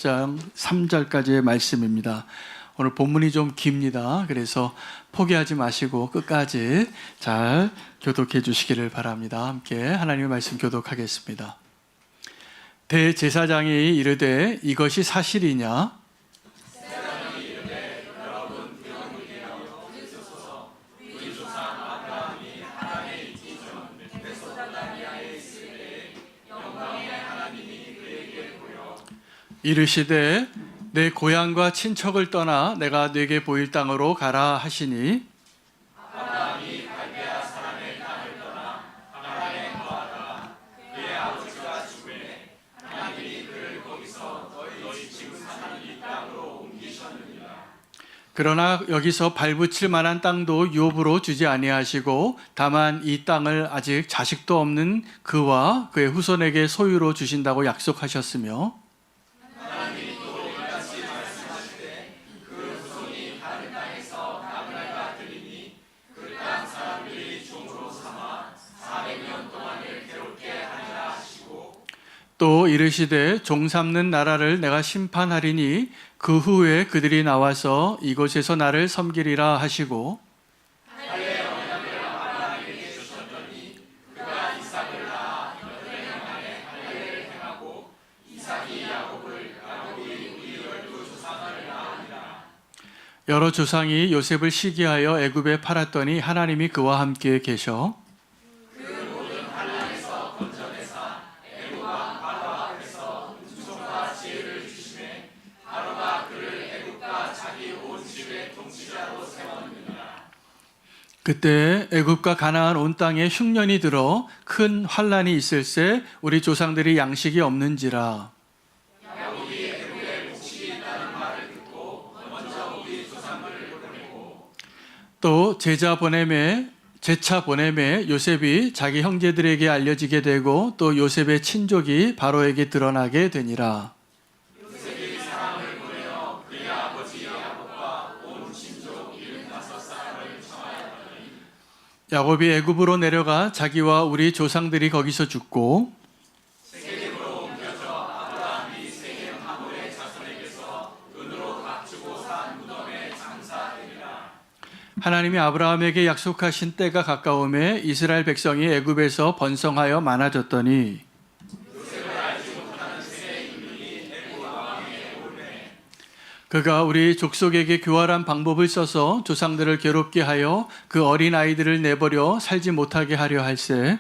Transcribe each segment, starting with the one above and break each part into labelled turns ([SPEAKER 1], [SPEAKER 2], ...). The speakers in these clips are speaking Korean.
[SPEAKER 1] 17장 3절까지의 말씀입니다. 오늘 본문이 좀 깁니다. 그래서 포기하지 마시고 끝까지 잘 교독해 주시기를 바랍니다. 함께 하나님의 말씀 교독하겠습니다. 대제사장이 이르되 이것이 사실이냐? 이르시되 내 고향과 친척을 떠나 내가 네게 보일 땅으로 가라 하시니
[SPEAKER 2] 아브라함이 갈대아 사람의 땅을 떠나 하란에 거하다가 그의 아버지가 죽음에 하나님이 그를 거기서 너희 지금 사는 이 땅으로 옮기셨느니라.
[SPEAKER 1] 그러나 여기서 발붙일 만한 땅도 유업으로 주지 아니하시고 다만 이 땅을 아직 자식도 없는 그와 그의 후손에게 소유로 주신다고 약속하셨으며 또 이르시되 종 삼는 나라를 내가 심판하리니 그 후에 그들이 나와서 이곳에서 나를 섬기리라 하시고
[SPEAKER 2] 할례의 언약을 아브라함에게 주셨더니 그가 이삭을 낳아 8년 만에 할례를 행하고 이삭이 야곱을 야곱이 우리 12조상을 낳으니라.
[SPEAKER 1] 여러 조상이 요셉을 시기하여 애굽에 팔았더니 하나님이 그와 함께 계셔 그때 애굽과 가나안 온 땅에 흉년이 들어 큰 환란이 있을새 우리 조상들이 양식이 없는지라.
[SPEAKER 2] 야곱이 애굽에 곡식이 있다는 말을 듣고 먼저 우리 조상들을 보내고
[SPEAKER 1] 또 제차 보냄에 요셉이 자기 형제들에게 알려지게 되고 또 요셉의 친족이 바로에게 드러나게 되니라.
[SPEAKER 2] 요셉이 사람을 보내어 그의 아버지 야곱과 온 친족 75사람을 청하였더니
[SPEAKER 1] 야곱이 애굽으로 내려가 자기와 우리 조상들이 거기서 죽고
[SPEAKER 2] 세겜으로 옮겨져 아브라함이 세겜 하물의 자손에게서 은으로 값주고 산 무덤에 장사되니라.
[SPEAKER 1] 하나님이 아브라함에게 약속하신 때가 가까움에 이스라엘 백성이 애굽에서 번성하여 많아졌더니 그가 우리 족속에게 교활한 방법을 써서 조상들을 괴롭게 하여 그 어린 아이들을 내버려 살지 못하게 하려 할세.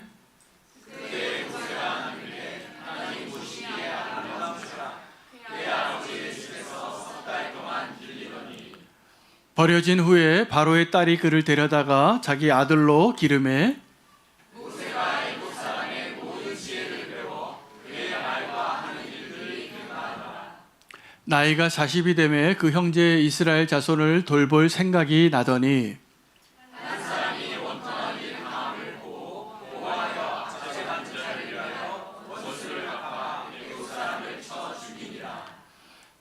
[SPEAKER 1] 버려진 후에 바로의 딸이 그를 데려다가 자기 아들로 기름해
[SPEAKER 2] 모세가 애굽 사람의 모든 지혜를 배워 그의 말과 하는 일들을 기억하더라.
[SPEAKER 1] 나이가 40이 되매 그 형제 이스라엘 자손을 돌볼 생각이 나더니
[SPEAKER 2] 한 사람이 원통한 일 마음을 보고 보호하여 자제반자를 위하여 원수를 갚아 애굽 사람을 쳐 죽이니라.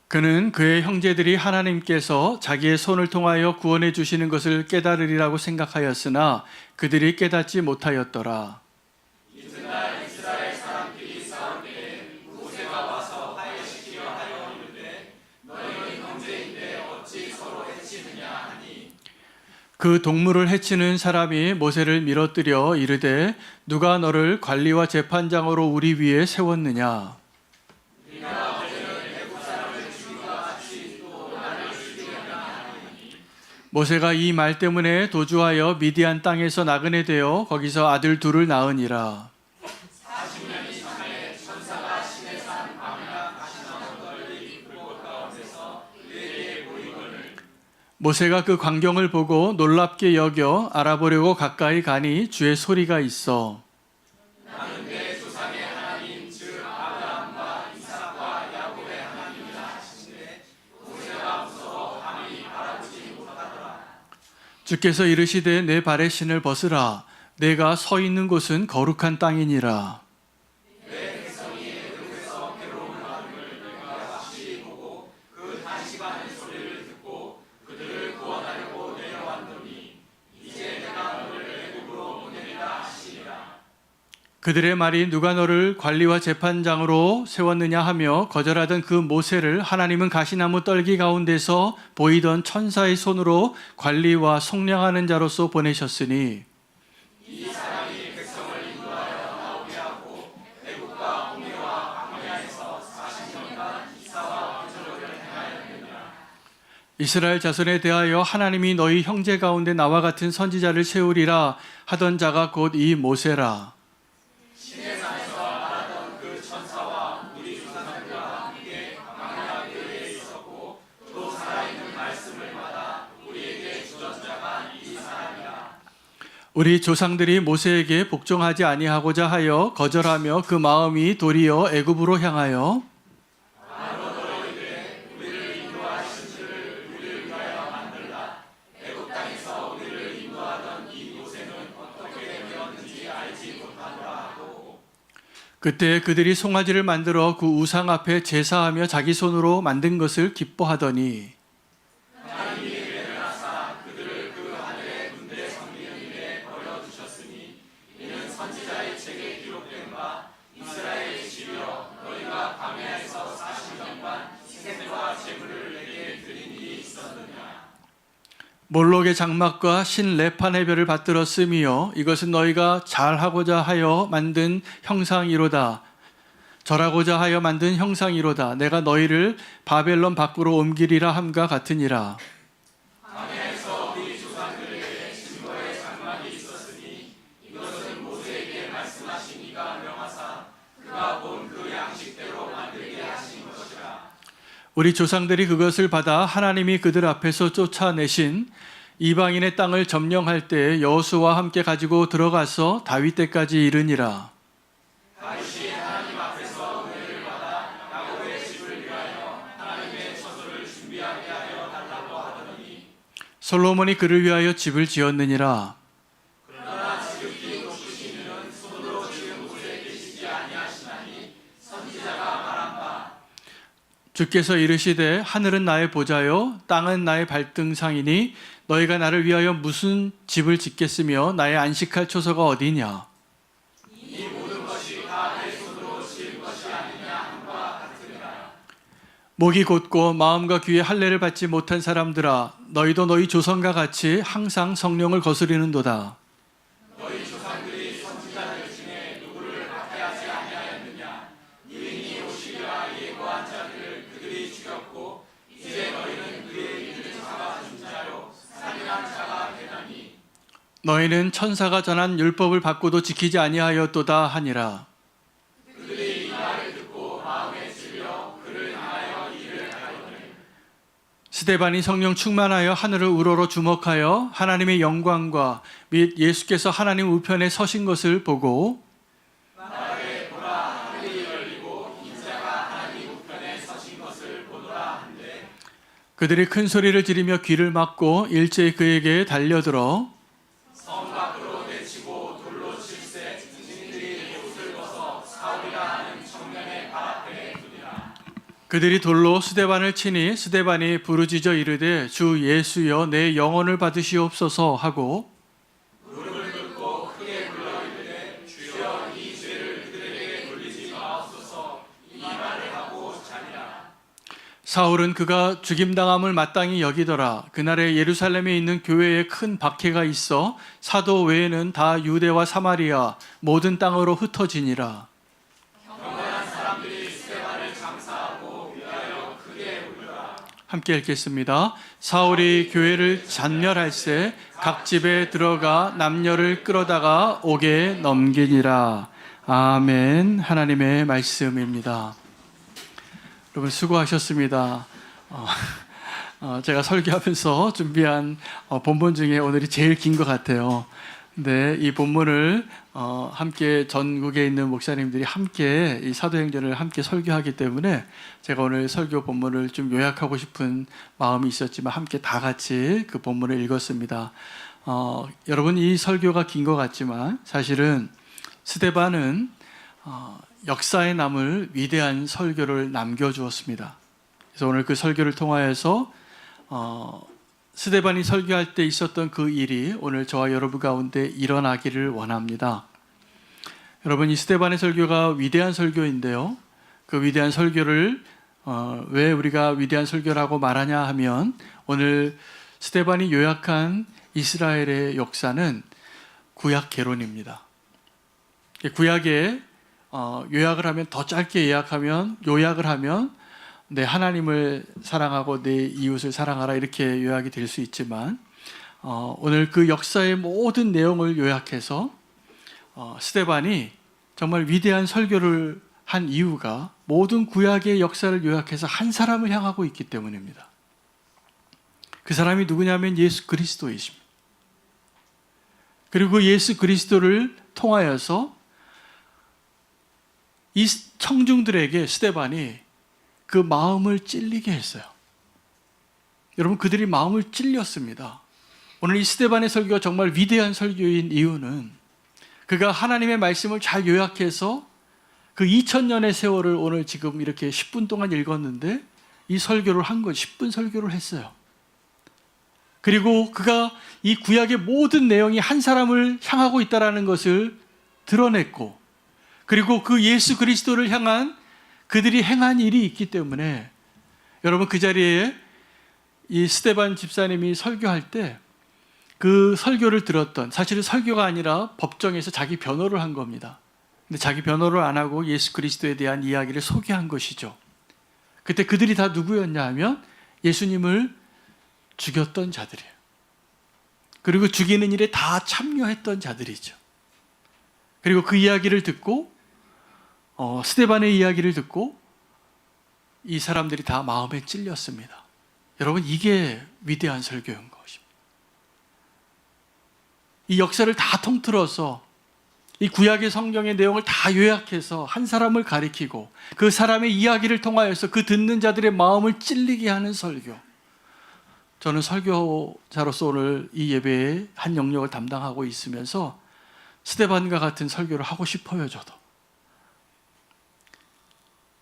[SPEAKER 1] 그는 그의 형제들이 하나님께서 자기의 손을 통하여 구원해 주시는 것을 깨달으리라고 생각하였으나 그들이 깨닫지 못하였더라.
[SPEAKER 2] 이튿날 이스라엘 사람들이 싸울 때에 모세가 와서 화해시키려 하여 이르되 너희는 형제인데 어찌 서로 해치느냐 하니
[SPEAKER 1] 그 동물을 해치는 사람이 모세를 밀어뜨려 이르되 누가 너를 관리와 재판장으로 우리 위에 세웠느냐? 모세가 이 말 때문에 도주하여 미디안 땅에서 나그네 되어 거기서 아들 둘을 낳으니라.
[SPEAKER 2] 40년이 전에 천사가 신의 산 밤이나 가시 나온 널리 불꽃 가운데서 그에게 보이거늘
[SPEAKER 1] 모세가 그 광경을 보고 놀랍게 여겨 알아보려고 가까이 가니 주의 소리가 있어
[SPEAKER 2] 나는 내 조상의 하나님 즉 아브라함과 이삭과 야곱의 하나님이라 하시는데 모세가 무서워 감히 바라보지 못하더라.
[SPEAKER 1] 주께서 이르시되 내 발의 신을 벗으라 내가 서 있는 곳은 거룩한 땅이니라.
[SPEAKER 2] 내 백성이 애굽에서 괴로움을 받음을 내가 확실히 보고 그 단식하는 소리를 듣고 그들을 구원하려고 내려왔노니 이제 내가 너를 애굽으로 보내리라 하시니라.
[SPEAKER 1] 그들의 말이 누가 너를 관리와 재판장으로 세웠느냐 하며 거절하던 그 모세를 하나님은 가시나무 떨기 가운데서 보이던 천사의 손으로 관리와 속량하는 자로서 보내셨으니 이스라엘 자손에 대하여 하나님이 너희 형제 가운데 나와 같은 선지자를 세우리라 하던 자가 곧 이 모세라. 우리 조상들이 모세에게 복종하지 아니하고자 하여 거절하며 그 마음이 도리어 애굽으로 향하여 그때 그들이 송아지를 만들어 그 우상 앞에 제사하며 자기 손으로 만든 것을 기뻐하더니 몰록의 장막과 신 레판의 별을 받들어 쓰며 이것은 너희가 잘하고자 하여 만든 형상이로다. 절하고자 하여 만든 형상이로다. 내가 너희를 바벨론 밖으로 옮기리라 함과 같으니라. 우리 조상들이 그것을 받아 하나님이 그들 앞에서 쫓아내신 이방인의 땅을 점령할 때 여호수아와 함께 가지고 들어가서 다윗 때까지 이르니라. 솔로몬이 그를 위하여 집을 지었느니라. 주께서 이르시되 하늘은 나의 보좌요 땅은 나의 발등상이니 너희가 나를 위하여 무슨 집을 짓겠으며 나의 안식할 초소가 어디냐. 이 모든 것이 다 내 손으로 지은 것이 아니냐 함과 같으니라. 목이 곧고 마음과 귀에 할례를 받지 못한 사람들아 너희도 너희 조상과 같이 항상 성령을 거스리는도다. 너희는 천사가 전한 율법을 받고도 지키지 아니하였도다 하니라. 그들이 이 말을 듣고 마음에 찔려 그를 향하여 이를 하였더니 스데반이 성령 충만하여 하늘을 우러러 주목하여 하나님의 영광과 및 예수께서 하나님 우편에 서신 것을 보고 그들이 큰 소리를 지르며 귀를 막고 일제히 그에게 달려들어 그들이 돌로 스데반을 치니 스데반이 부르짖어 이르되 주 예수여 내 영혼을 받으시옵소서 하고 무릎을 꿇고 크게 불러 이르되 주여 이 죄를 그들에게 돌리지 마옵소서 이 말을 하고 자니라. 사울은 그가 죽임당함을 마땅히 여기더라. 그날에 예루살렘에 있는 교회에 큰 박해가 있어 사도 외에는 다 유대와 사마리아 모든 땅으로 흩어지니라. 함께 읽겠습니다. 사울이 교회를 잔멸할세 각 집에 들어가 남녀를 끌어다가 옥에 넘기니라. 아멘. 하나님의 말씀입니다. 여러분 수고하셨습니다. 제가 설교하면서 준비한 본문 중에 오늘이 제일 긴 것 같아요. 근데 이 본문을 함께 전국에 있는 목사님들이 함께 이 사도행전을 함께 설교하기 때문에 제가 오늘 설교 본문을 좀 요약하고 싶은 마음이 있었지만 함께 다 같이 그 본문을 읽었습니다. 여러분 이 설교가 긴 것 같지만 사실은 스데반은 역사에 남을 위대한 설교를 남겨주었습니다. 그래서 오늘 그 설교를 통하여서 스데반이 설교할 때 있었던 그 일이 오늘 저와 여러분 가운데 일어나기를 원합니다. 여러분, 이 스데반의 설교가 위대한 설교인데요. 그 위대한 설교를 왜 우리가 위대한 설교라고 말하냐 하면, 오늘 스데반이 요약한 이스라엘의 역사는 구약 개론입니다. 구약에 요약을 하면, 더 짧게 요약을 하면 내 하나님을 사랑하고 내 이웃을 사랑하라, 이렇게 요약이 될 수 있지만, 오늘 그 역사의 모든 내용을 요약해서 스데반이 정말 위대한 설교를 한 이유가 모든 구약의 역사를 요약해서 한 사람을 향하고 있기 때문입니다. 그 사람이 누구냐면 예수 그리스도이십니다. 그리고 예수 그리스도를 통하여서 이 청중들에게 스데반이 그 마음을 찔리게 했어요. 여러분, 그들이 마음을 찔렸습니다. 오늘 이 스데반의 설교가 정말 위대한 설교인 이유는 그가 하나님의 말씀을 잘 요약해서 그 2000년의 세월을 오늘 지금 이렇게 10분 동안 읽었는데 이 설교를 한 것, 10분 설교를 했어요. 그리고 그가 이 구약의 모든 내용이 한 사람을 향하고 있다는 것을 드러냈고, 그리고 그 예수 그리스도를 향한 그들이 행한 일이 있기 때문에, 여러분, 그 자리에 이 스데반 집사님이 설교할 때 그 설교를 들었던, 사실은 설교가 아니라 법정에서 자기 변호를 한 겁니다. 근데 자기 변호를 안 하고 예수 그리스도에 대한 이야기를 소개한 것이죠. 그때 그들이 다 누구였냐 하면 예수님을 죽였던 자들이에요. 그리고 죽이는 일에 다 참여했던 자들이죠. 그리고 그 이야기를 듣고 스데반의 이야기를 듣고 이 사람들이 다 마음에 찔렸습니다. 여러분, 이게 위대한 설교인 것입니다. 이 역사를 다 통틀어서 이 구약의 성경의 내용을 다 요약해서 한 사람을 가리키고 그 사람의 이야기를 통하여서 그 듣는 자들의 마음을 찔리게 하는 설교. 저는 설교자로서 오늘 이 예배에 한 영역을 담당하고 있으면서 스데반과 같은 설교를 하고 싶어요. 저도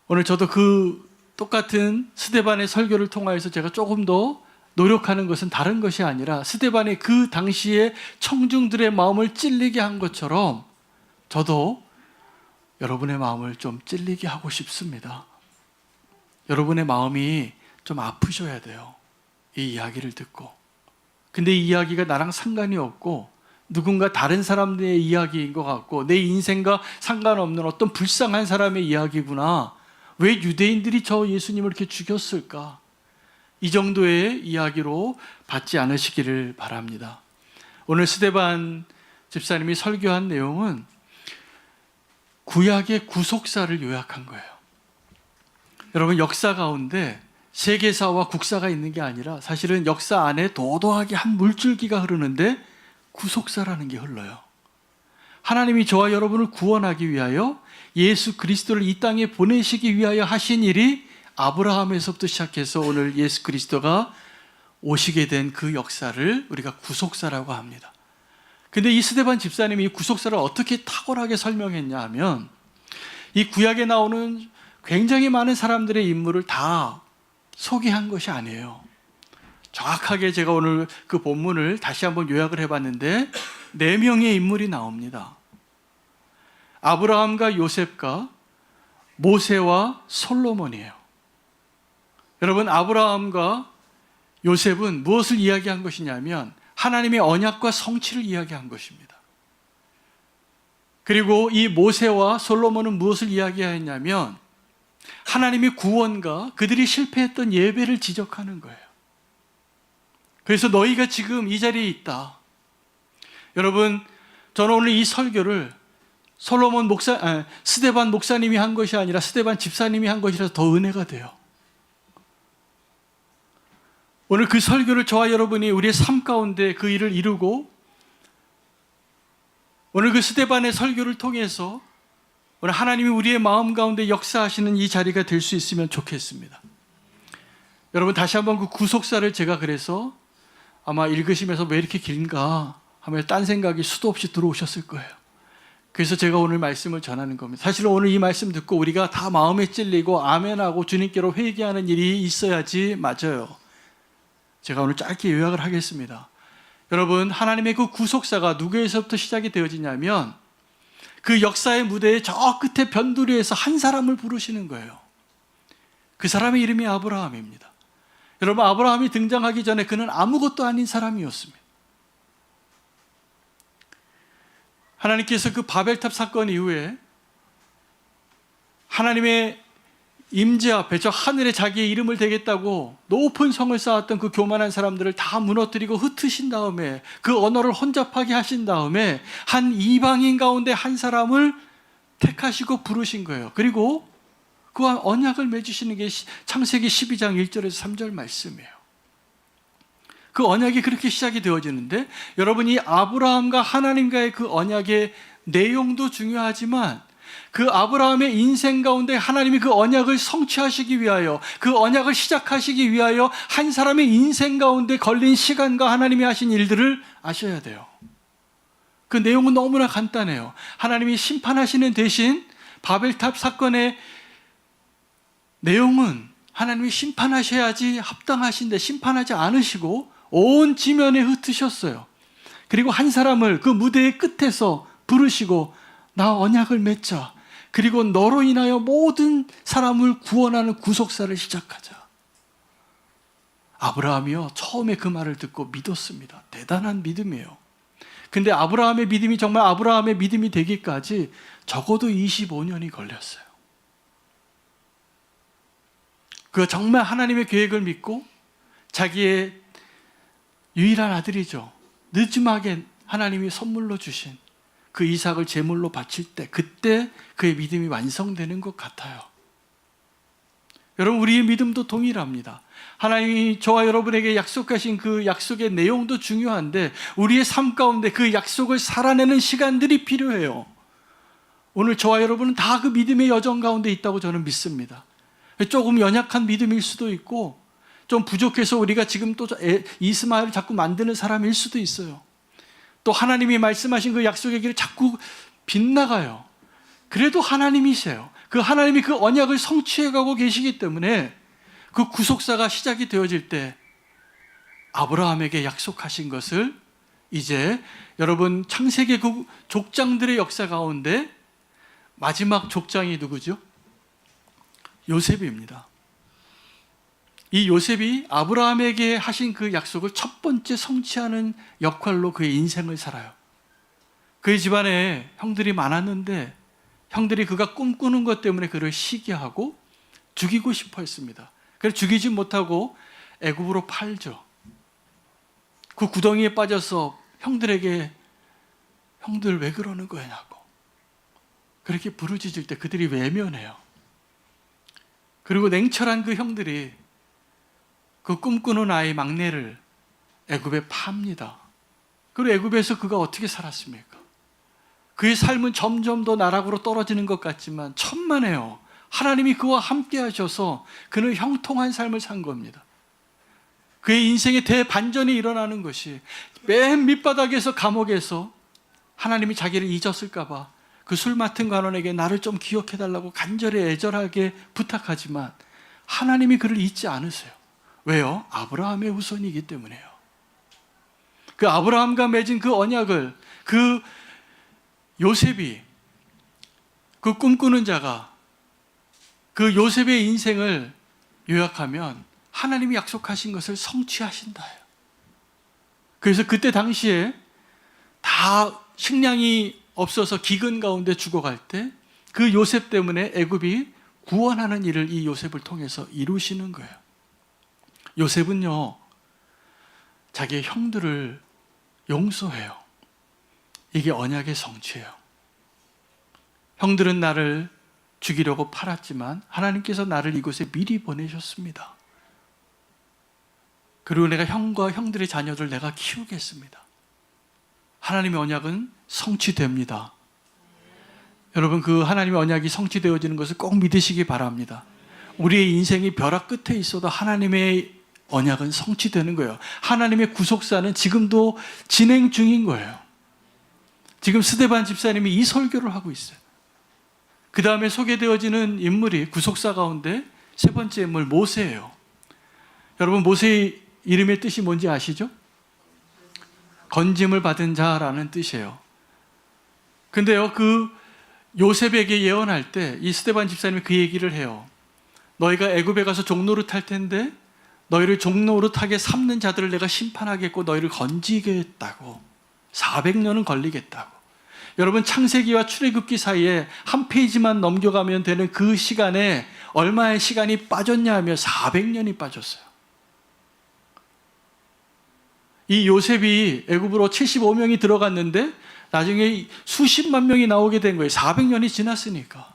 [SPEAKER 1] 오늘 그 똑같은 스데반의 설교를 통하여서 제가 조금 더 노력하는 것은 다른 것이 아니라 스데반의 그 당시에 청중들의 마음을 찔리게 한 것처럼 저도 여러분의 마음을 좀 찔리게 하고 싶습니다. 여러분의 마음이 좀 아프셔야 돼요. 이 이야기를 듣고. 근데 이 이야기가 나랑 상관이 없고 누군가 다른 사람들의 이야기인 것 같고 내 인생과 상관없는 어떤 불쌍한 사람의 이야기구나. 왜 유대인들이 저 예수님을 이렇게 죽였을까? 이 정도의 이야기로 받지 않으시기를 바랍니다. 오늘 스데반 집사님이 설교한 내용은 구약의 구속사를 요약한 거예요. 여러분, 역사 가운데 세계사와 국사가 있는 게 아니라 사실은 역사 안에 도도하게 한 물줄기가 흐르는데 구속사라는 게 흘러요. 하나님이 저와 여러분을 구원하기 위하여 예수 그리스도를 이 땅에 보내시기 위하여 하신 일이 아브라함에서부터 시작해서 오늘 예수 그리스도가 오시게 된 그 역사를 우리가 구속사라고 합니다. 근데 이 스데반 집사님이 이 구속사를 어떻게 탁월하게 설명했냐 하면 이 구약에 나오는 굉장히 많은 사람들의 인물을 다 소개한 것이 아니에요. 정확하게 제가 오늘 그 본문을 다시 한번 요약을 해봤는데 4명의 인물이 나옵니다. 아브라함과 요셉과 모세와 솔로몬이에요. 여러분, 아브라함과 요셉은 무엇을 이야기한 것이냐면 하나님의 언약과 성취를 이야기한 것입니다. 그리고 이 모세와 솔로몬은 무엇을 이야기했냐면 하나님의 구원과 그들이 실패했던 예배를 지적하는 거예요. 그래서 너희가 지금 이 자리에 있다. 여러분, 저는 오늘 이 설교를 스데반 목사님이 한 것이 아니라 스데반 집사님이 한 것이라서 더 은혜가 돼요. 오늘 그 설교를 저와 여러분이 우리의 삶 가운데 그 일을 이루고 오늘 그 스데반의 설교를 통해서 오늘 하나님이 우리의 마음 가운데 역사하시는 이 자리가 될 수 있으면 좋겠습니다. 여러분, 다시 한번 그 구속사를 제가 그래서 아마 읽으시면서 왜 이렇게 긴가 하면 딴 생각이 수도 없이 들어오셨을 거예요. 그래서 제가 오늘 말씀을 전하는 겁니다. 사실은 오늘 이 말씀 듣고 우리가 다 마음에 찔리고 아멘하고 주님께로 회개하는 일이 있어야지 맞아요. 제가 오늘 짧게 요약을 하겠습니다. 여러분, 하나님의 그 구속사가 누구에서부터 시작이 되어지냐면 그 역사의 무대에 저 끝에 변두리에서 한 사람을 부르시는 거예요. 그 사람의 이름이 아브라함입니다. 여러분, 아브라함이 등장하기 전에 그는 아무것도 아닌 사람이었습니다. 하나님께서 그 바벨탑 사건 이후에 하나님의 임재 앞에 저 하늘에 자기의 이름을 대겠다고 높은 성을 쌓았던 그 교만한 사람들을 다 무너뜨리고 흩으신 다음에 그 언어를 혼잡하게 하신 다음에 한 이방인 가운데 한 사람을 택하시고 부르신 거예요. 그리고 그와 언약을 맺으시는 게 창세기 12장 1절에서 3절 말씀이에요. 그 언약이 그렇게 시작이 되어지는데, 여러분, 이 아브라함과 하나님과의 그 언약의 내용도 중요하지만 그 아브라함의 인생 가운데 하나님이 그 언약을 성취하시기 위하여, 그 언약을 시작하시기 위하여 한 사람의 인생 가운데 걸린 시간과 하나님이 하신 일들을 아셔야 돼요. 그 내용은 너무나 간단해요. 하나님이 심판하시는 대신 바벨탑 사건의 내용은 하나님이 심판하셔야지 합당하신데 심판하지 않으시고 온 지면에 흩으셨어요. 그리고 한 사람을 그 무대의 끝에서 부르시고 나 언약을 맺자. 그리고 너로 인하여 모든 사람을 구원하는 구속사를 시작하자. 아브라함이요, 처음에 그 말을 듣고 믿었습니다. 대단한 믿음이에요. 근데 아브라함의 믿음이 정말 아브라함의 믿음이 되기까지 적어도 25년이 걸렸어요. 그 정말 하나님의 계획을 믿고 자기의 유일한 아들이죠, 늦지막에 하나님이 선물로 주신 그 이삭을 제물로 바칠 때, 그때 그의 믿음이 완성되는 것 같아요. 여러분, 우리의 믿음도 동일합니다. 하나님이 저와 여러분에게 약속하신 그 약속의 내용도 중요한데 우리의 삶 가운데 그 약속을 살아내는 시간들이 필요해요. 오늘 저와 여러분은 다 그 믿음의 여정 가운데 있다고 저는 믿습니다. 조금 연약한 믿음일 수도 있고 좀 부족해서 우리가 지금 또 이스마엘을 자꾸 만드는 사람일 수도 있어요. 또 하나님이 말씀하신 그 약속의 길을 자꾸 빗나가요. 그래도 하나님이세요. 그 하나님이 그 언약을 성취해가고 계시기 때문에 그 구속사가 시작이 되어질 때 아브라함에게 약속하신 것을 이제 여러분, 창세기 그 족장들의 역사 가운데 마지막 족장이 누구죠? 요셉입니다. 이 요셉이 아브라함에게 하신 그 약속을 첫 번째 성취하는 역할로 그의 인생을 살아요. 그의 집안에 형들이 많았는데 형들이 그가 꿈꾸는 것 때문에 그를 시기하고 죽이고 싶어 했습니다. 그래서 죽이지 못하고 애굽으로 팔죠. 그 구덩이에 빠져서 형들에게 형들 왜 그러는 거냐고 그렇게 부르짖을 때 그들이 외면해요. 그리고 냉철한 그 형들이 그 꿈꾸는 아이 막내를 애굽에 팝니다. 그리고 애굽에서 그가 어떻게 살았습니까? 그의 삶은 점점 더 나락으로 떨어지는 것 같지만 천만에요, 하나님이 그와 함께 하셔서 그는 형통한 삶을 산 겁니다. 그의 인생의 대반전이 일어나는 것이 맨 밑바닥에서 감옥에서 하나님이 자기를 잊었을까 봐 그 술 맡은 관원에게 나를 좀 기억해달라고 간절히 애절하게 부탁하지만 하나님이 그를 잊지 않으세요. 왜요? 아브라함의 후손이기 때문에요. 그 아브라함과 맺은 그 언약을 그 요셉이, 그 꿈꾸는 자가 그 요셉의 인생을 요약하면 하나님이 약속하신 것을 성취하신다예요. 그래서 그때 당시에 다 식량이 없어서 기근 가운데 죽어갈 때 그 요셉 때문에 애굽이 구원하는 일을 이 요셉을 통해서 이루시는 거예요. 요셉은요, 자기의 형들을 용서해요. 이게 언약의 성취예요. 형들은 나를 죽이려고 팔았지만 하나님께서 나를 이곳에 미리 보내셨습니다. 그리고 내가 형과 형들의 자녀들 내가 키우겠습니다. 하나님의 언약은 성취됩니다. 여러분, 그 하나님의 언약이 성취되어지는 것을 꼭 믿으시기 바랍니다. 우리의 인생이 벼락 끝에 있어도 하나님의 언약은 성취되는 거예요. 하나님의 구속사는 지금도 진행 중인 거예요. 지금 스데반 집사님이 이 설교를 하고 있어요. 그 다음에 소개되어지는 인물이 구속사 가운데 세 번째 인물 모세예요. 여러분, 모세의 이름의 뜻이 뭔지 아시죠? 건짐을 받은 자라는 뜻이에요. 근데요, 그 요셉에게 예언할 때 이 스데반 집사님이 그 얘기를 해요. 너희가 애굽에 가서 종노릇 할 텐데 너희를 종노릇하게 삼는 자들을 내가 심판하겠고 너희를 건지겠다고. 400년은 걸리겠다고. 여러분, 창세기와 출애굽기 사이에 한 페이지만 넘겨가면 되는 그 시간에 얼마의 시간이 빠졌냐 하면 400년이 빠졌어요. 이 요셉이 애굽으로 75명이 들어갔는데 나중에 수십만 명이 나오게 된 거예요. 400년이 지났으니까.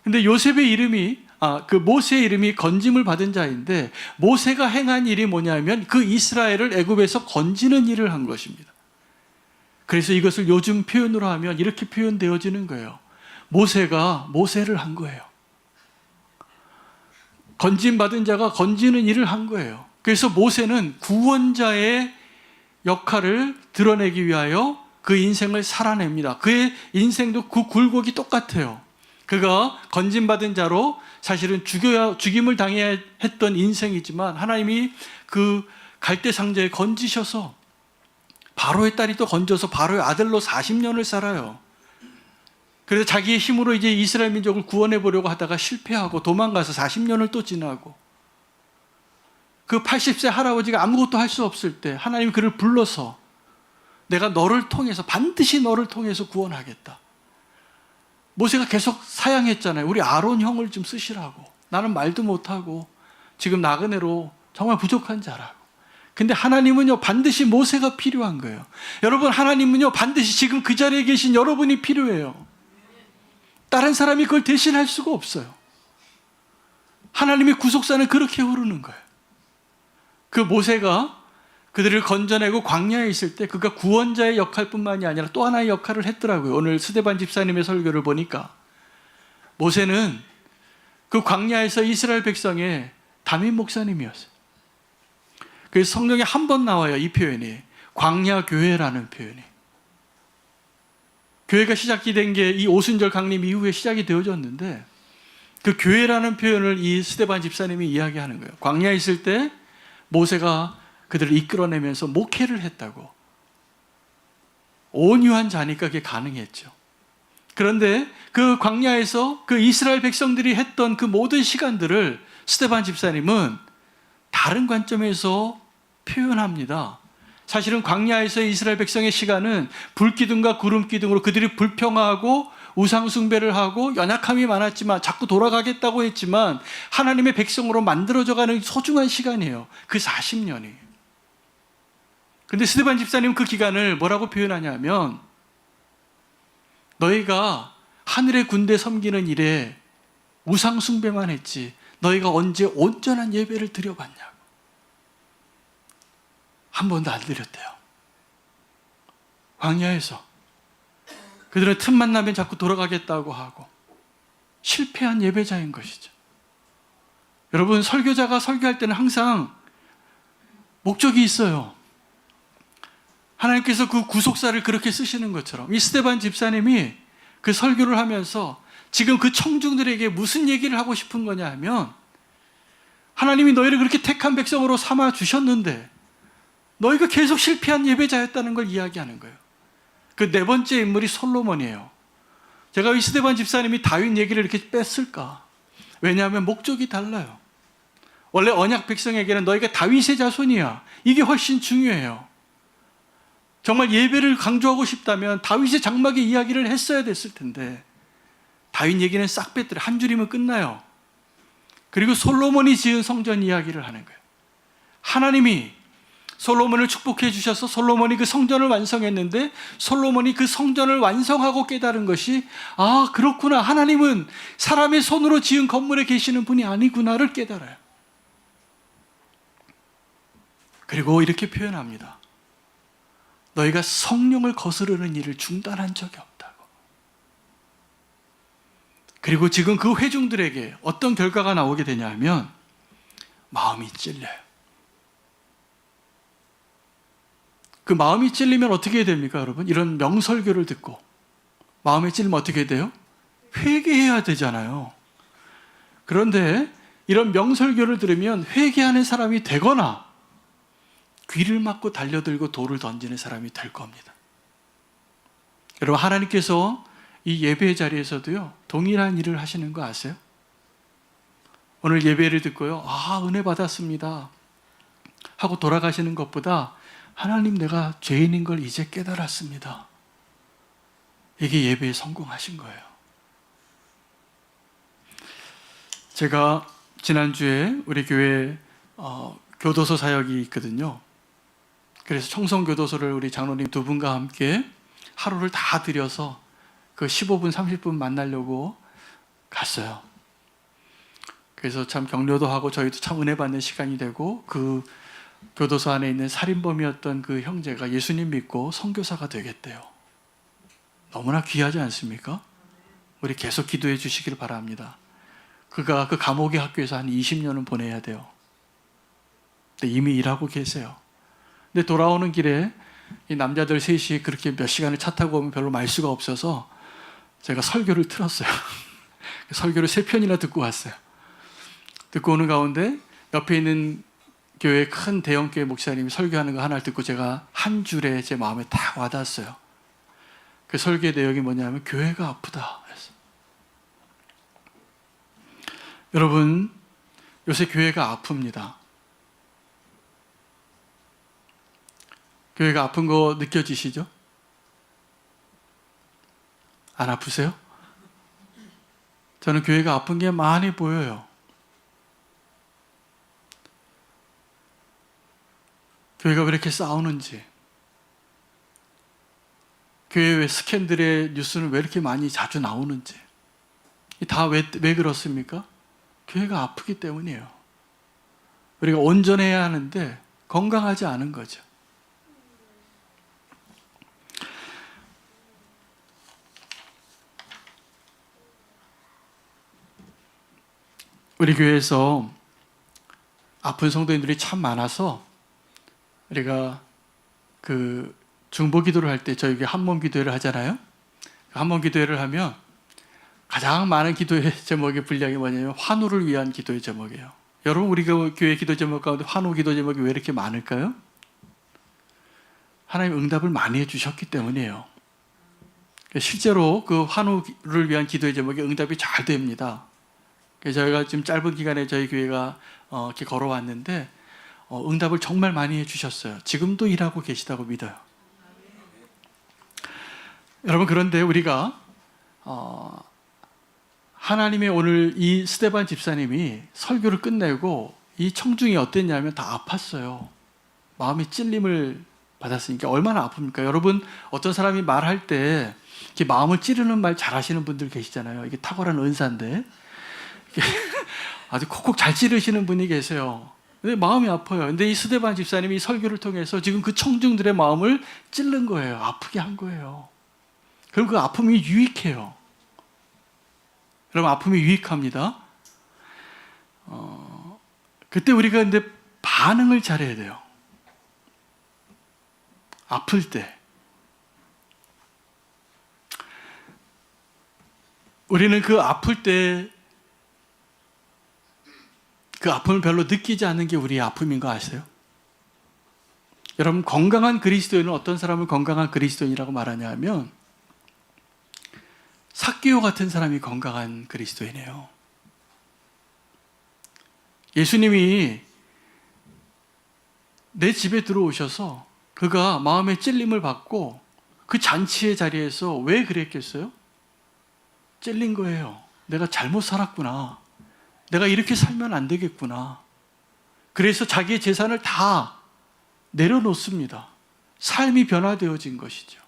[SPEAKER 1] 근데 요셉의 이름이 그 모세의 이름이 건짐을 받은 자인데, 모세가 행한 일이 뭐냐면 그 이스라엘을 애굽에서 건지는 일을 한 것입니다. 그래서 이것을 요즘 표현으로 하면 이렇게 표현되어지는 거예요. 모세가 모세를 한 거예요. 건짐 받은 자가 건지는 일을 한 거예요. 그래서 모세는 구원자의 역할을 드러내기 위하여 그 인생을 살아냅니다. 그의 인생도 그 굴곡이 똑같아요. 그가 건짐받은 자로 사실은 죽임을 당해야 했던 인생이지만 하나님이 그 갈대 상자에 건지셔서 바로의 딸이 또 건져서 바로의 아들로 40년을 살아요. 그래서 자기의 힘으로 이제 이스라엘 민족을 구원해 보려고 하다가 실패하고 도망가서 40년을 또 지나고, 그 80세 할아버지가 아무것도 할 수 없을 때 하나님이 그를 불러서 내가 너를 통해서, 반드시 너를 통해서 구원하겠다. 모세가 계속 사양했잖아요. 우리 아론 형을 좀 쓰시라고. 나는 말도 못하고 지금 나그네로 정말 부족한 자라고. 근데 하나님은요, 반드시 모세가 필요한 거예요. 여러분, 하나님은요, 반드시 지금 그 자리에 계신 여러분이 필요해요. 다른 사람이 그걸 대신할 수가 없어요. 하나님의 구속사는 그렇게 흐르는 거예요. 그 모세가 그들을 건져내고 광야에 있을 때 그가 구원자의 역할뿐만이 아니라 또 하나의 역할을 했더라고요. 오늘 스데반 집사님의 설교를 보니까 모세는 그 광야에서 이스라엘 백성의 담임 목사님이었어요. 그래서 성경에 한 번 나와요, 이 표현이. 광야교회라는 표현이. 교회가 시작이 된 게 이 오순절 강림 이후에 시작이 되어졌는데, 그 교회라는 표현을 이 스데반 집사님이 이야기하는 거예요. 광야에 있을 때 모세가 그들을 이끌어내면서 목회를 했다고. 온유한 자니까 그게 가능했죠. 그런데 그 광야에서 그 이스라엘 백성들이 했던 그 모든 시간들을 스데반 집사님은 다른 관점에서 표현합니다. 사실은 광야에서 이스라엘 백성의 시간은 불기둥과 구름기둥으로 그들이 불평하고 우상숭배를 하고 연약함이 많았지만 자꾸 돌아가겠다고 했지만 하나님의 백성으로 만들어져가는 소중한 시간이에요. 그 40년이. 근데 스데반 집사님은 그 기간을 뭐라고 표현하냐면, 너희가 하늘의 군대 섬기는 일에 우상숭배만 했지 너희가 언제 온전한 예배를 드려봤냐고. 한 번도 안 드렸대요. 광야에서 그들은 틈만 나면 자꾸 돌아가겠다고 하고 실패한 예배자인 것이죠. 여러분, 설교자가 설교할 때는 항상 목적이 있어요. 하나님께서 그 구속사를 그렇게 쓰시는 것처럼 이 스데반 집사님이 그 설교를 하면서 지금 그 청중들에게 무슨 얘기를 하고 싶은 거냐 하면, 하나님이 너희를 그렇게 택한 백성으로 삼아 주셨는데 너희가 계속 실패한 예배자였다는 걸 이야기하는 거예요. 그 네 번째 인물이 솔로몬이에요. 제가 이 스데반 집사님이 다윗 얘기를 이렇게 뺐을까? 왜냐하면 목적이 달라요. 원래 언약 백성에게는 너희가 다윗의 자손이야, 이게 훨씬 중요해요. 정말 예배를 강조하고 싶다면 다윗의 장막의 이야기를 했어야 됐을 텐데 다윗 얘기는 싹 뺐더래. 한 줄이면 끝나요. 그리고 솔로몬이 지은 성전 이야기를 하는 거예요. 하나님이 솔로몬을 축복해 주셔서 솔로몬이 그 성전을 완성했는데 솔로몬이 그 성전을 완성하고 깨달은 것이, 아, 그렇구나, 하나님은 사람의 손으로 지은 건물에 계시는 분이 아니구나를 깨달아요. 그리고 이렇게 표현합니다. 너희가 성령을 거스르는 일을 중단한 적이 없다고. 그리고 지금 그 회중들에게 어떤 결과가 나오게 되냐 하면 마음이 찔려요. 그 마음이 찔리면 어떻게 해야 됩니까, 여러분? 이런 명설교를 듣고 마음이 찔리면 어떻게 해야 돼요? 회개해야 되잖아요. 그런데 이런 명설교를 들으면 회개하는 사람이 되거나 귀를 막고 달려들고 돌을 던지는 사람이 될 겁니다. 여러분, 하나님께서 이 예배 자리에서도요, 동일한 일을 하시는 거 아세요? 오늘 예배를 듣고요, 아, 은혜 받았습니다 하고 돌아가시는 것보다 하나님, 내가 죄인인 걸 이제 깨달았습니다. 이게 예배에 성공하신 거예요. 제가 지난주에 우리 교회 교도소 사역이 있거든요. 그래서 청송교도소를 우리 장로님 두 분과 함께 하루를 다 들여서 그 15분, 30분 만나려고 갔어요. 그래서 참 격려도 하고 저희도 참 은혜 받는 시간이 되고, 그 교도소 안에 있는 살인범이었던 그 형제가 예수님 믿고 선교사가 되겠대요. 너무나 귀하지 않습니까? 우리 계속 기도해 주시길 바랍니다. 그가 그 감옥의 학교에서 한 20년은 보내야 돼요. 근데 이미 일하고 계세요. 근데 돌아오는 길에 이 남자들 셋이 그렇게 몇 시간을 차 타고 오면 별로 말 수가 없어서 제가 설교를 틀었어요. 설교를 3편이나 듣고 왔어요. 듣고 오는 가운데 옆에 있는 교회 큰 대형교회 목사님이 설교하는 거 하나를 듣고 제가 한 줄에 제 마음에 딱 와닿았어요. 그 설교의 내용이 뭐냐면 교회가 아프다. 그래서 여러분, 요새 교회가 아픕니다. 교회가 아픈 거 느껴지시죠? 안 아프세요? 저는 교회가 아픈 게 많이 보여요. 교회가 왜 이렇게 싸우는지, 교회 왜 스캔들의 뉴스는 왜 이렇게 많이 자주 나오는지, 다 왜 그렇습니까? 교회가 아프기 때문이에요. 우리가 온전해야 하는데 건강하지 않은 거죠. 우리 교회에서 아픈 성도님들이 참 많아서 우리가 그 중보 기도를 할 때 저희 한몸 기도회를 하잖아요. 한몸 기도회를 하면 가장 많은 기도의 제목의 분량이 뭐냐면 환우를 위한 기도의 제목이에요. 여러분, 우리 교회 기도 제목 가운데 환우 기도 제목이 왜 이렇게 많을까요? 하나님 응답을 많이 해주셨기 때문이에요. 실제로 그 환우를 위한 기도의 제목에 응답이 잘 됩니다. 저희가 지금 짧은 기간에 저희 교회가 이렇게 걸어왔는데 응답을 정말 많이 해주셨어요. 지금도 일하고 계시다고 믿어요. 여러분, 그런데 우리가 하나님의 오늘 이 스데반 집사님이 설교를 끝내고 이 청중이 어땠냐면 다 아팠어요. 마음이 찔림을 받았으니까 얼마나 아픕니까? 여러분, 어떤 사람이 말할 때 이렇게 마음을 찌르는 말 잘하시는 분들 계시잖아요. 이게 탁월한 은사인데 아주 콕콕 잘 찌르시는 분이 계세요. 근데 마음이 아파요. 근데 이 스데반 집사님이 이 설교를 통해서 지금 그 청중들의 마음을 찔른 거예요. 아프게 한 거예요. 그럼 그 아픔이 유익해요. 여러분, 아픔이 유익합니다. 그때 우리가 근데 반응을 잘해야 돼요. 아플 때. 우리는 그 아플 때 그 아픔을 별로 느끼지 않는 게 우리의 아픔인 거 아세요? 여러분, 건강한 그리스도인은 어떤 사람을 건강한 그리스도인이라고 말하냐 하면 삭개오 같은 사람이 건강한 그리스도인이에요. 예수님이 내 집에 들어오셔서 그가 마음의 찔림을 받고 그 잔치의 자리에서 왜 그랬겠어요? 찔린 거예요. 내가 잘못 살았구나. 내가 이렇게 살면 안 되겠구나. 그래서 자기의 재산을 다 내려놓습니다. 삶이 변화되어진 것이죠.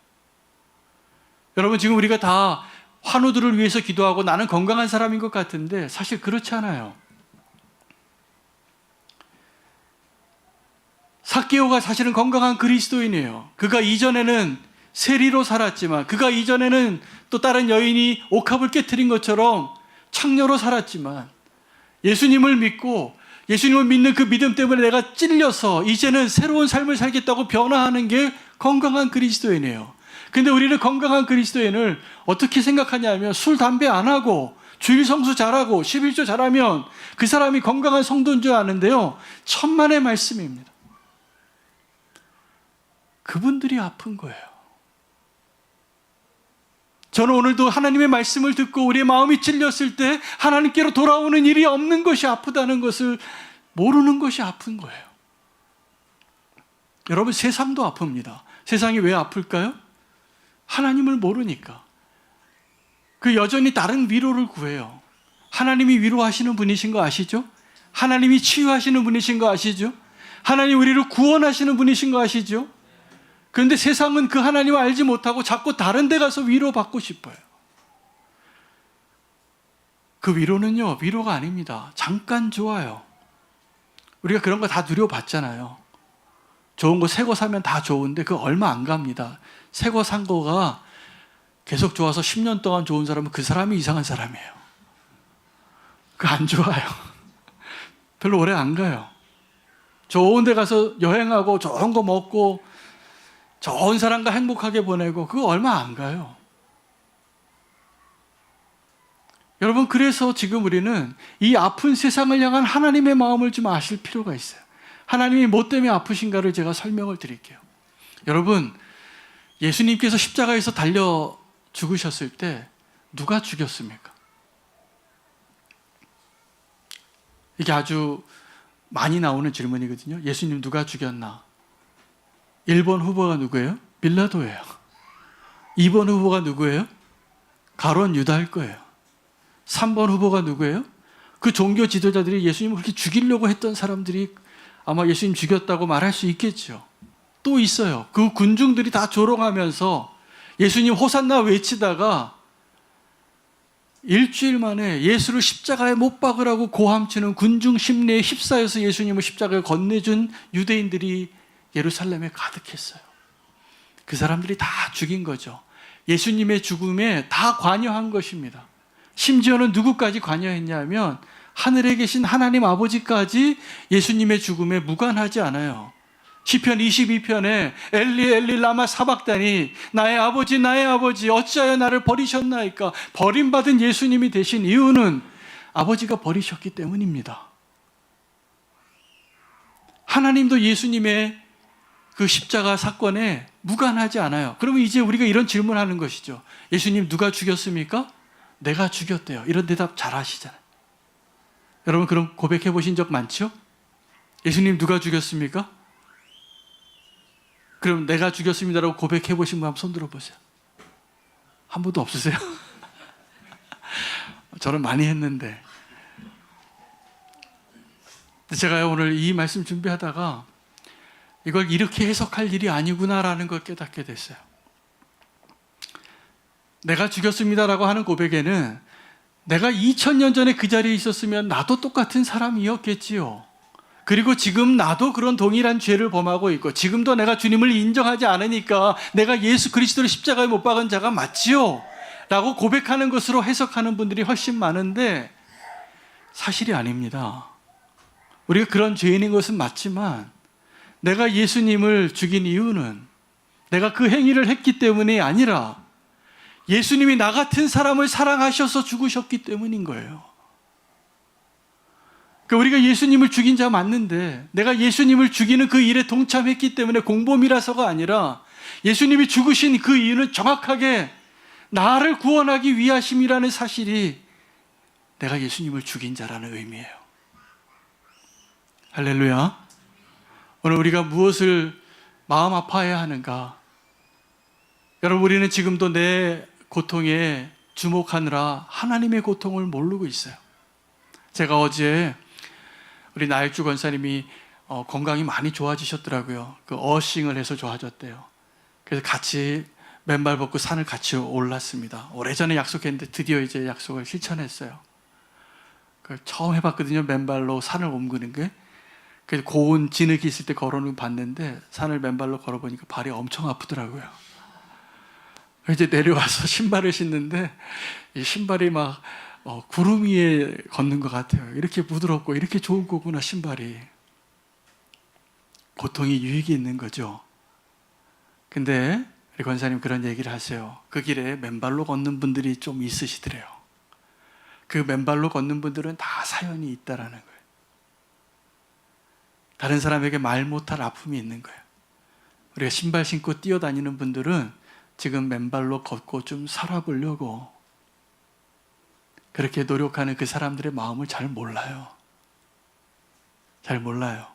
[SPEAKER 1] 여러분, 지금 우리가 다 환우들을 위해서 기도하고 나는 건강한 사람인 것 같은데 사실 그렇지 않아요. 삭개오가 사실은 건강한 그리스도인이에요. 그가 이전에는 세리로 살았지만, 그가 이전에는 또 다른 여인이 옥합을 깨트린 것처럼 창녀로 살았지만, 예수님을 믿고 예수님을 믿는 그 믿음 때문에 내가 찔려서 이제는 새로운 삶을 살겠다고 변화하는 게 건강한 그리스도인이에요. 근데 우리는 건강한 그리스도인을 어떻게 생각하냐면 술, 담배 안 하고 주일 성수 잘하고 11조 잘하면 그 사람이 건강한 성도인 줄 아는데요, 천만의 말씀입니다. 그분들이 아픈 거예요. 저는 오늘도 하나님의 말씀을 듣고 우리의 마음이 찔렸을 때 하나님께로 돌아오는 일이 없는 것이 아프다는 것을 모르는 것이 아픈 거예요. 여러분, 세상도 아픕니다. 세상이 왜 아플까요? 하나님을 모르니까. 그 여전히 다른 위로를 구해요. 하나님이 위로하시는 분이신 거 아시죠? 하나님이 치유하시는 분이신 거 아시죠? 하나님 우리를 구원하시는 분이신 거 아시죠? 그런데 세상은 그 하나님을 알지 못하고 자꾸 다른 데 가서 위로받고 싶어요. 그 위로는요, 위로가 아닙니다. 잠깐 좋아요. 우리가 그런 거 다 누려봤잖아요. 좋은 거 새 거 사면 다 좋은데 그거 얼마 안 갑니다. 새 거 산 거가 계속 좋아서 10년 동안 좋은 사람은 그 사람이 이상한 사람이에요. 그거 안 좋아요. 별로 오래 안 가요. 좋은 데 가서 여행하고 좋은 거 먹고 좋은 사람과 행복하게 보내고 그거 얼마 안 가요. 여러분, 그래서 지금 우리는 이 아픈 세상을 향한 하나님의 마음을 좀 아실 필요가 있어요. 하나님이 뭐 때문에 아프신가를 제가 설명을 드릴게요. 여러분, 예수님께서 십자가에서 달려 죽으셨을 때 누가 죽였습니까? 이게 아주 많이 나오는 질문이거든요. 예수님 누가 죽였나? 1번 후보가 누구예요? 빌라도예요. 2번 후보가 누구예요? 가룟 유다일 거예요. 3번 후보가 누구예요? 그 종교 지도자들이 예수님을 그렇게 죽이려고 했던 사람들이 아마 예수님 죽였다고 말할 수 있겠죠. 또 있어요. 그 군중들이 다 조롱하면서 예수님 호산나 외치다가 일주일 만에 예수를 십자가에 못 박으라고 고함치는 군중 심리에 휩싸여서 예수님을 십자가에 건네준 유대인들이 예루살렘에 가득했어요. 그 사람들이 다 죽인 거죠. 예수님의 죽음에 다 관여한 것입니다. 심지어는 누구까지 관여했냐면 하늘에 계신 하나님 아버지까지 예수님의 죽음에 무관하지 않아요. 시편 22편에 엘리 엘리 라마 사박다니 나의 아버지 어찌하여 나를 버리셨나이까. 버림받은 예수님이 되신 이유는 아버지가 버리셨기 때문입니다. 하나님도 예수님의 그 십자가 사건에 무관하지 않아요. 그러면 이제 우리가 이런 질문하는 것이죠. 예수님 누가 죽였습니까? 내가 죽였대요. 이런 대답 잘 하시잖아요. 여러분, 그럼 고백해 보신 적 많죠? 예수님 누가 죽였습니까? 그럼 내가 죽였습니다라고 고백해 보신 분 한번 손 들어보세요. 한 분도 없으세요? 저는 많이 했는데. 제가 오늘 이 말씀 준비하다가 이걸 이렇게 해석할 일이 아니구나라는 걸 깨닫게 됐어요. 내가 죽였습니다라고 하는 고백에는 내가 2000년 전에 그 자리에 있었으면 나도 똑같은 사람이었겠지요. 그리고 지금 나도 그런 동일한 죄를 범하고 있고 지금도 내가 주님을 인정하지 않으니까 내가 예수 그리스도를 십자가에 못 박은 자가 맞지요? 라고 고백하는 것으로 해석하는 분들이 훨씬 많은데 사실이 아닙니다. 우리가 그런 죄인인 것은 맞지만 내가 예수님을 죽인 이유는 내가 그 행위를 했기 때문이 아니라 예수님이 나 같은 사람을 사랑하셔서 죽으셨기 때문인 거예요. 그러니까 우리가 예수님을 죽인 자 맞는데 내가 예수님을 죽이는 그 일에 동참했기 때문에 공범이라서가 아니라 예수님이 죽으신 그 이유는 정확하게 나를 구원하기 위하심이라는 사실이 내가 예수님을 죽인 자라는 의미예요. 할렐루야. 오늘 우리가 무엇을 마음 아파해야 하는가? 여러분, 우리는 지금도 내 고통에 주목하느라 하나님의 고통을 모르고 있어요. 제가 어제 우리 나일주 권사님이 건강이 많이 좋아지셨더라고요. 그 어싱을 해서 좋아졌대요. 그래서 같이 맨발 벗고 산을 같이 올랐습니다. 오래전에 약속했는데 드디어 이제 약속을 실천했어요. 처음 해봤거든요. 맨발로 산을 옮기는 게. 그래서 고온 진흙이 있을 때 걸어는 봤는데 산을 맨발로 걸어보니까 발이 엄청 아프더라고요. 이제 내려와서 신발을 신는데 이 신발이 막 구름 위에 걷는 것 같아요. 이렇게 부드럽고 이렇게 좋은 거구나 신발이. 고통이 유익이 있는 거죠. 근데 우리 권사님 그런 얘기를 하세요. 그 길에 맨발로 걷는 분들이 좀 있으시더래요. 그 맨발로 걷는 분들은 다 사연이 있다라는 거예요. 다른 사람에게 말 못할 아픔이 있는 거예요. 우리가 신발 신고 뛰어다니는 분들은 지금 맨발로 걷고 좀 살아보려고 그렇게 노력하는 그 사람들의 마음을 잘 몰라요. 잘 몰라요.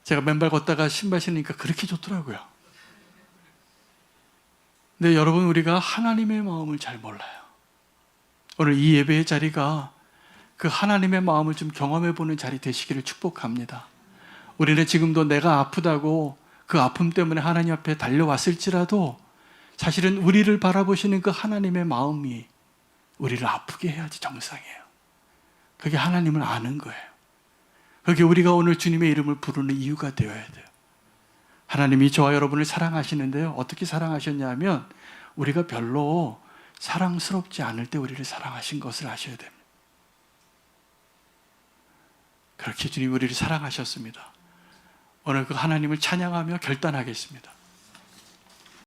[SPEAKER 1] 제가 맨발 걷다가 신발 신으니까 그렇게 좋더라고요. 근데 여러분, 우리가 하나님의 마음을 잘 몰라요. 오늘 이 예배의 자리가 그 하나님의 마음을 좀 경험해 보는 자리 되시기를 축복합니다. 우리는 지금도 내가 아프다고 그 아픔 때문에 하나님 앞에 달려왔을지라도 사실은 우리를 바라보시는 그 하나님의 마음이 우리를 아프게 해야지 정상이에요. 그게 하나님을 아는 거예요. 그게 우리가 오늘 주님의 이름을 부르는 이유가 되어야 돼요. 하나님이 저와 여러분을 사랑하시는데요. 어떻게 사랑하셨냐면 우리가 별로 사랑스럽지 않을 때 우리를 사랑하신 것을 아셔야 됩니다. 그렇게 주님이 우리를 사랑하셨습니다. 오늘 그 하나님을 찬양하며 결단하겠습니다.